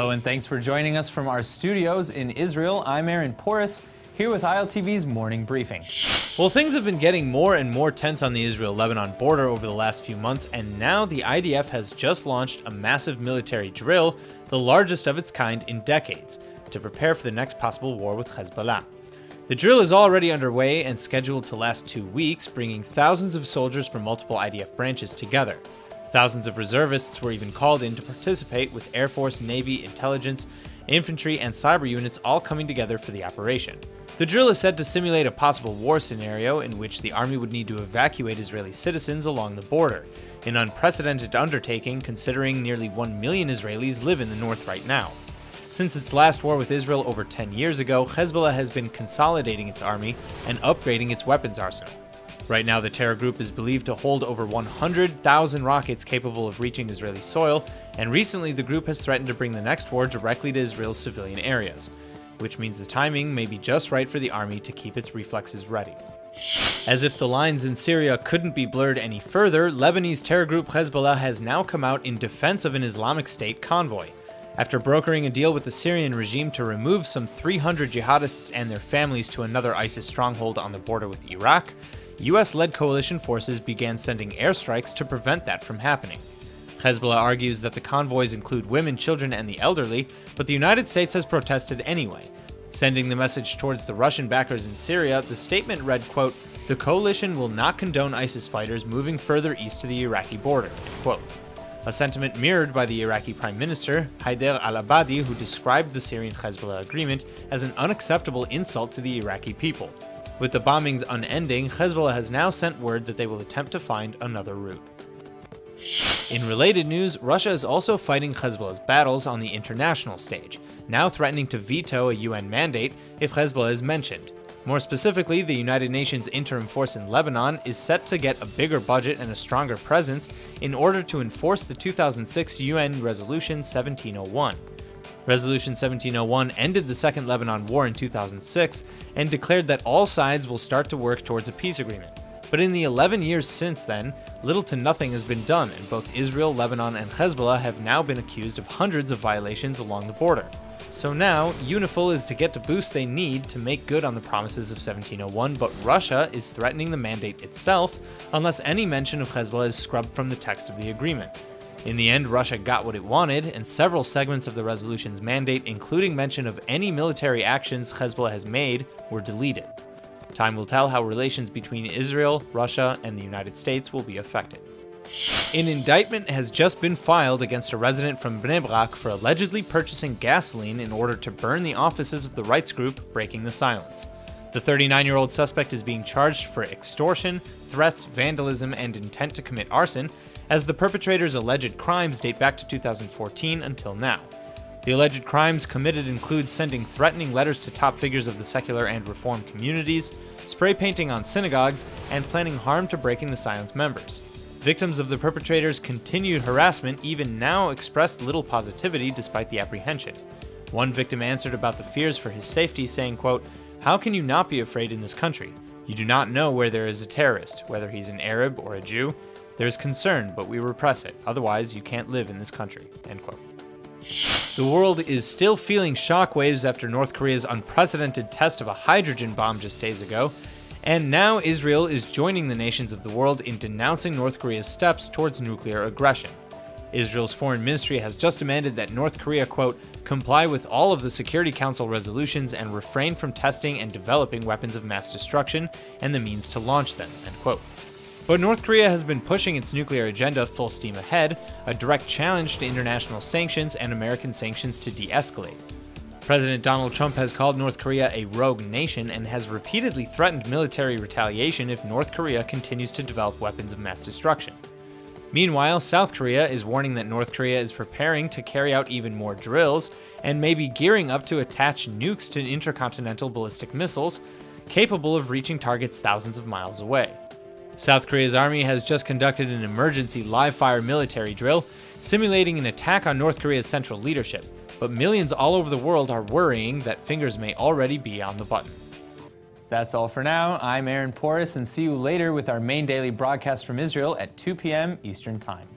Hello and thanks for joining us from our studios in Israel. I'm Aaron Porras, here with ILTV's morning briefing. Well, things have been getting more and more tense on the Israel-Lebanon border over the last few months, and now the IDF has just launched a massive military drill, the largest of its kind in decades, to prepare for the next possible war with Hezbollah. The drill is already underway and scheduled to last 2 weeks, bringing thousands of soldiers from multiple IDF branches together. Thousands of reservists were even called in to participate, with Air Force, Navy, intelligence, infantry, and cyber units all coming together for the operation. The drill is said to simulate a possible war scenario in which the army would need to evacuate Israeli citizens along the border, an unprecedented undertaking considering nearly 1 million Israelis live in the north right now. Since its last war with Israel over 10 years ago, Hezbollah has been consolidating its army and upgrading its weapons arsenal. Right now, the terror group is believed to hold over 100,000 rockets capable of reaching Israeli soil, and recently the group has threatened to bring the next war directly to Israel's civilian areas, which means the timing may be just right for the army to keep its reflexes ready. As if the lines in Syria couldn't be blurred any further, Lebanese terror group Hezbollah has now come out in defense of an Islamic State convoy. After brokering a deal with the Syrian regime to remove some 300 jihadists and their families to another ISIS stronghold on the border with Iraq, US-led coalition forces began sending airstrikes to prevent that from happening. Hezbollah argues that the convoys include women, children, and the elderly, but the United States has protested anyway. Sending the message towards the Russian backers in Syria, the statement read, quote, "The coalition will not condone ISIS fighters moving further east to the Iraqi border," end quote. A sentiment mirrored by the Iraqi Prime Minister, Haider al-Abadi, who described the Syrian-Hezbollah agreement as an unacceptable insult to the Iraqi people. With the bombings unending, Hezbollah has now sent word that they will attempt to find another route. In related news, Russia is also fighting Hezbollah's battles on the international stage, now threatening to veto a UN mandate if Hezbollah is mentioned. More specifically, the United Nations interim force in Lebanon is set to get a bigger budget and a stronger presence in order to enforce the 2006 UN Resolution 1701. Resolution 1701 ended the Second Lebanon War in 2006 and declared that all sides will start to work towards a peace agreement. But in the 11 years since then, little to nothing has been done, and both Israel, Lebanon, and Hezbollah have now been accused of hundreds of violations along the border. So now, UNIFIL is to get the boost they need to make good on the promises of 1701, but Russia is threatening the mandate itself unless any mention of Hezbollah is scrubbed from the text of the agreement. In the end, Russia got what it wanted, and several segments of the resolution's mandate, including mention of any military actions Hezbollah has made, were deleted. Time will tell how relations between Israel, Russia, and the United States will be affected. An indictment has just been filed against a resident from Bnei Brak for allegedly purchasing gasoline in order to burn the offices of the rights group Breaking the Silence. The 39-year-old suspect is being charged for extortion, threats, vandalism, and intent to commit arson, as the perpetrator's alleged crimes date back to 2014 until now. The alleged crimes committed include sending threatening letters to top figures of the secular and reform communities, spray painting on synagogues, and planning harm to Breaking the Silence members. Victims of the perpetrator's continued harassment even now expressed little positivity despite the apprehension. One victim answered about the fears for his safety, saying, quote, "How can you not be afraid in this country? You do not know where there is a terrorist, whether he's an Arab or a Jew. There's concern, but we repress it. Otherwise, you can't live in this country," end quote. The world is still feeling shockwaves after North Korea's unprecedented test of a hydrogen bomb just days ago, and now Israel is joining the nations of the world in denouncing North Korea's steps towards nuclear aggression. Israel's foreign ministry has just demanded that North Korea, quote, "comply with all of the Security Council resolutions and refrain from testing and developing weapons of mass destruction and the means to launch them," end quote. But North Korea has been pushing its nuclear agenda full steam ahead, a direct challenge to international sanctions and American sanctions to de-escalate. President Donald Trump has called North Korea a rogue nation and has repeatedly threatened military retaliation if North Korea continues to develop weapons of mass destruction. Meanwhile, South Korea is warning that North Korea is preparing to carry out even more drills and may be gearing up to attach nukes to intercontinental ballistic missiles, capable of reaching targets thousands of miles away. South Korea's army has just conducted an emergency live-fire military drill, simulating an attack on North Korea's central leadership, but millions all over the world are worrying that fingers may already be on the button. That's all for now. I'm Aaron Porras, and see you later with our main daily broadcast from Israel at 2 p.m. Eastern Time.